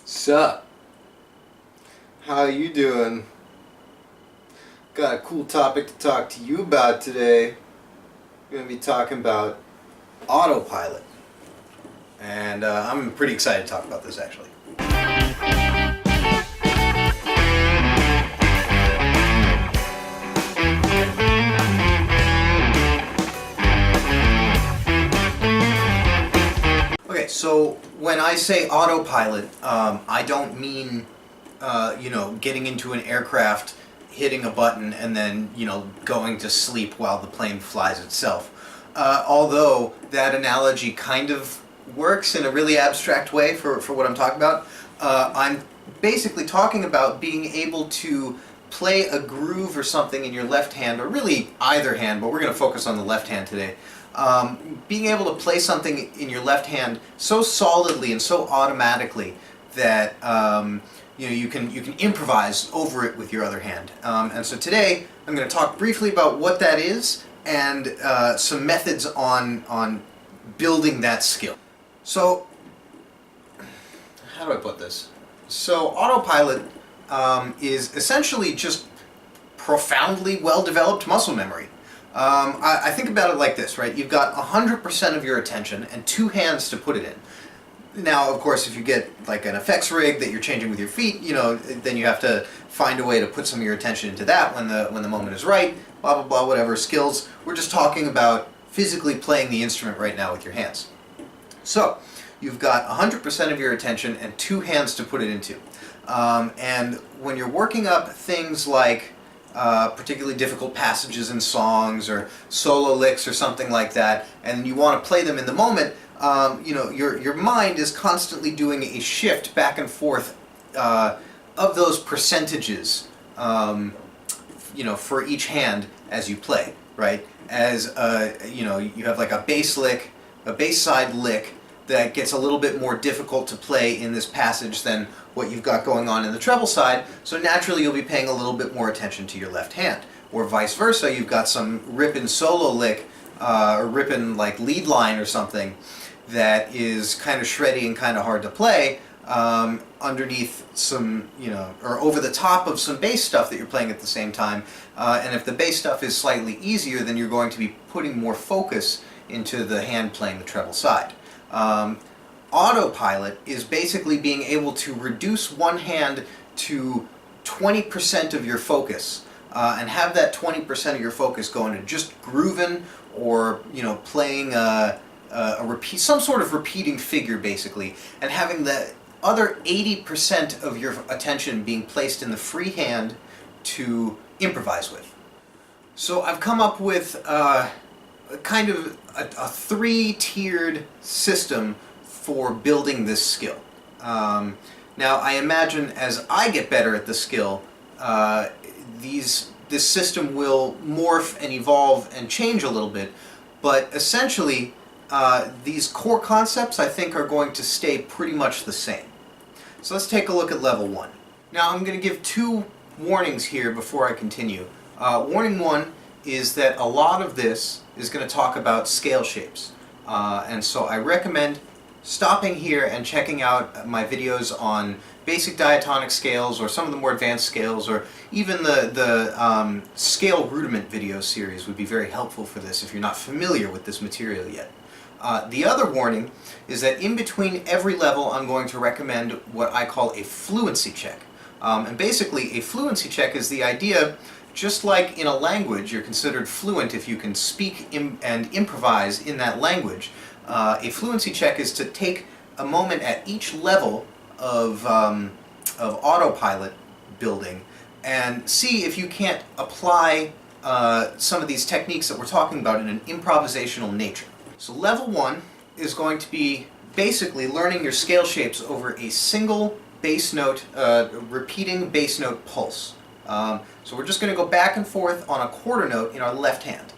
Sup? How you doing? Got a cool topic to talk to you about today. We're going to be talking about Autopilot. And I'm pretty excited to talk about this actually. Okay, so when I say autopilot, I don't mean, getting into an aircraft, hitting a button, and then, going to sleep while the plane flies itself. Although that analogy kind of works in a really abstract way for what I'm talking about. I'm basically talking about being able to play a groove or something in your left hand, or really either hand, but we're going to focus on the left hand today. Being able to play something in your left hand so solidly and so automatically that you can improvise over it with your other hand. And so today I'm going to talk briefly about what that is and some methods on building that skill. So how do I put this? So Autopilot is essentially just profoundly well-developed muscle memory. I think about it like this, right? You've got 100% of your attention and two hands to put it in. Now, of course, if you get like an effects rig that you're changing with your feet, then you have to find a way to put some of your attention into that when the moment is right, blah, blah, blah, whatever skills. We're just talking about physically playing the instrument right now with your hands. So, you've got 100% of your attention and two hands to put it into. And when you're working up things like particularly difficult passages in songs or solo licks or something like that, and you want to play them in the moment, your mind is constantly doing a shift back and forth of those percentages, for each hand as you play, right? As you have like a bass lick, a bass side lick that gets a little bit more difficult to play in this passage than what you've got going on in the treble side, so naturally you'll be paying a little bit more attention to your left hand. Or vice versa, you've got some rippin' solo lick, or rippin' like lead line or something that is kind of shreddy and kind of hard to play, underneath some, or over the top of some bass stuff that you're playing at the same time. And if the bass stuff is slightly easier, then you're going to be putting more focus into the hand playing the treble side. Autopilot is basically being able to reduce one hand to 20% of your focus, and have that 20% of your focus go into just grooving or playing some sort of repeating figure basically, and having the other 80% of your attention being placed in the free hand to improvise with. So I've come up with kind of a three-tiered system for building this skill. Now I imagine as I get better at the skill, this system will morph and evolve and change a little bit, but essentially these core concepts I think are going to stay pretty much the same. So let's take a look at level 1. Now I'm going to give two warnings here before I continue. Warning 1 is that a lot of this is going to talk about scale shapes, and so I recommend stopping here and checking out my videos on basic diatonic scales, or some of the more advanced scales, or even the scale rudiment video series would be very helpful for this if you're not familiar with this material yet. The other warning is that in between every level I'm going to recommend what I call a fluency check. And basically a fluency check is the idea, just like in a language you're considered fluent if you can speak and improvise in that language. A fluency check is to take a moment at each level of autopilot building and see if you can't apply some of these techniques that we're talking about in an improvisational nature. So level 1 is going to be basically learning your scale shapes over a single bass note, repeating bass note pulse. So we're just going to go back and forth on a quarter note in our left hand.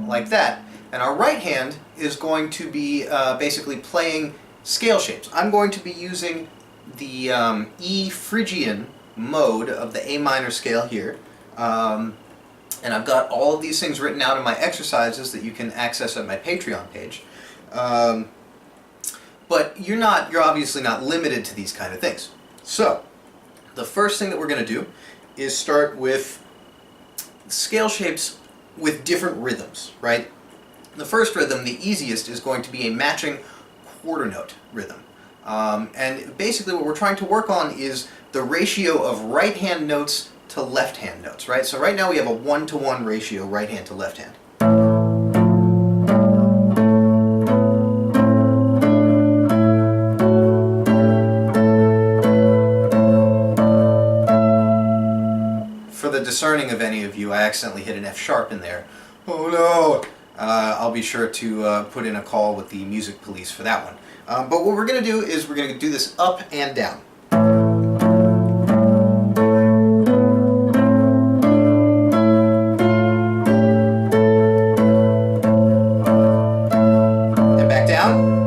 Like that. And our right hand is going to be basically playing scale shapes. I'm going to be using the E Phrygian mode of the A minor scale here. And I've got all of these things written out in my exercises that you can access at my Patreon page. But you're obviously not limited to these kind of things. So, the first thing that we're going to do is start with scale shapes with different rhythms, right? The first rhythm, the easiest, is going to be a matching quarter note rhythm. And basically what we're trying to work on is the ratio of right hand notes to left hand notes, right? So right now we have a 1-to-1 ratio, right hand to left hand. For the discerning of any of you, I accidentally hit an F sharp in there. Oh no! I'll be sure to put in a call with the music police for that one. But what we're going to do is we're going to do this up and down. And back down.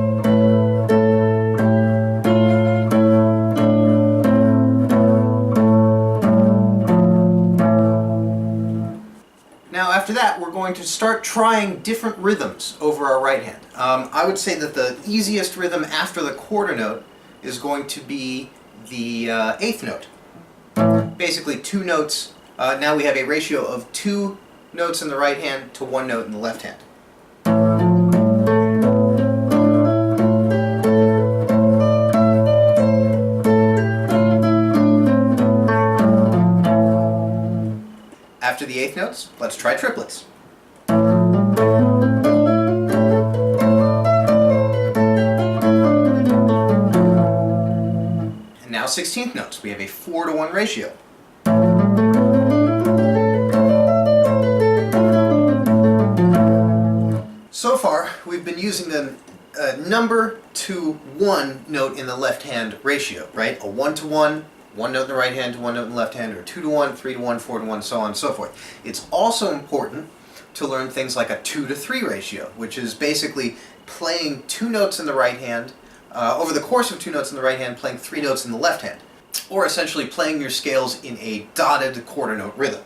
Now after that, we're going to start trying different rhythms over our right hand. I would say that the easiest rhythm after the quarter note is going to be the eighth note. Basically 2 notes. Now we have a ratio of 2 notes in the right hand to 1 note in the left hand. After the eighth notes, let's try triplets. And now 16th notes. We have a 4-to-1 ratio. So far, we've been using the number to 1 note in the left hand ratio, right? A 1-to-1, 1 note in the right hand to 1 note in the left hand, or 2-to-1, 3-to-1, 4-to-1, so on and so forth. It's also important to learn things like a 2-to-3 ratio, which is basically playing 2 notes in the right hand, over the course of 2 notes in the right hand, playing 3 notes in the left hand, or essentially playing your scales in a dotted quarter note rhythm.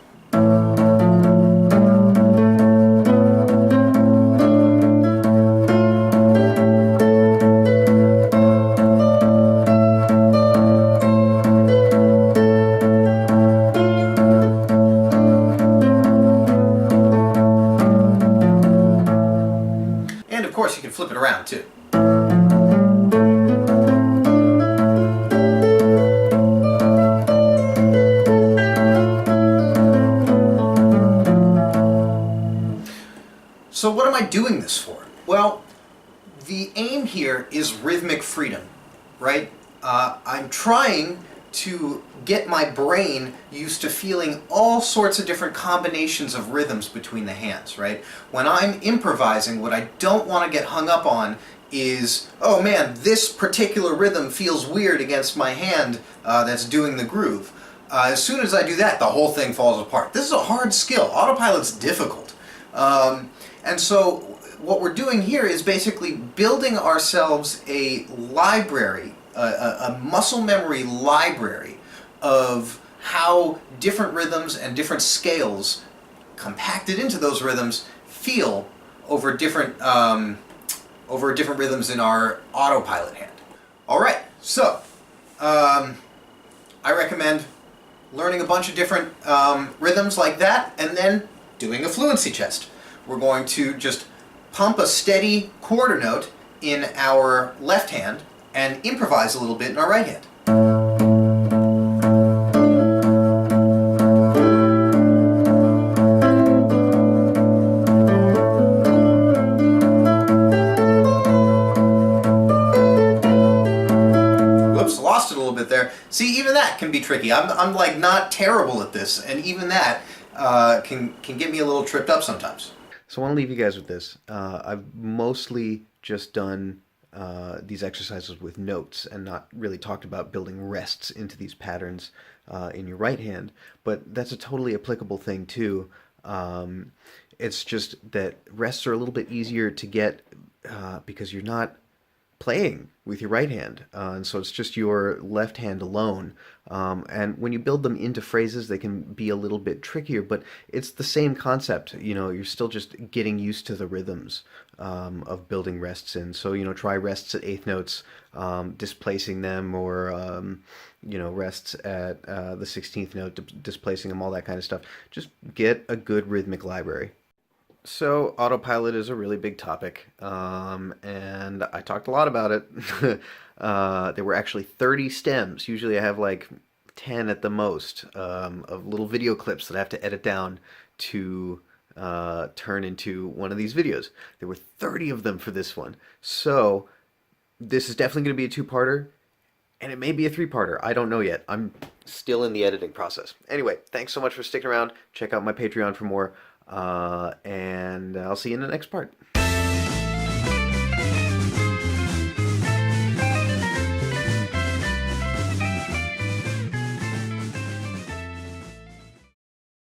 And of course you can flip it around too. So what am I doing this for? Well, the aim here is rhythmic freedom, right? I'm trying to get my brain used to feeling all sorts of different combinations of rhythms between the hands, right? When I'm improvising, what I don't want to get hung up on is, oh man, this particular rhythm feels weird against my hand that's doing the groove. As soon as I do that, the whole thing falls apart. This is a hard skill. Autopilot's difficult. And so what we're doing here is basically building ourselves a library, a muscle memory library of how different rhythms and different scales compacted into those rhythms feel over different rhythms in our autopilot hand. All right, so I recommend learning a bunch of different rhythms like that and then doing a fluency test. We're going to just pump a steady quarter note in our left hand and improvise a little bit in our right hand. Whoops, lost it a little bit there. See, even that can be tricky. I'm like not terrible at this, and even that can get me a little tripped up sometimes. So I want to leave you guys with this. I've mostly just done these exercises with notes and not really talked about building rests into these patterns in your right hand, but that's a totally applicable thing too. It's just that rests are a little bit easier to get because you're not playing with your right hand. And so it's just your left hand alone. And when you build them into phrases, they can be a little bit trickier, but it's the same concept. You're still just getting used to the rhythms of building rests in. So, try rests at eighth notes, displacing them, or, rests at the 16th note, displacing them, all that kind of stuff. Just get a good rhythmic library. So, autopilot is a really big topic, and I talked a lot about it. There were actually 30 stems. Usually I have like 10 at the most of little video clips that I have to edit down to turn into one of these videos. There were 30 of them for this one. So, this is definitely going to be a two-parter, and it may be a three-parter. I don't know yet. I'm still in the editing process. Anyway, thanks so much for sticking around. Check out my Patreon for more, and I'll see you in the next part.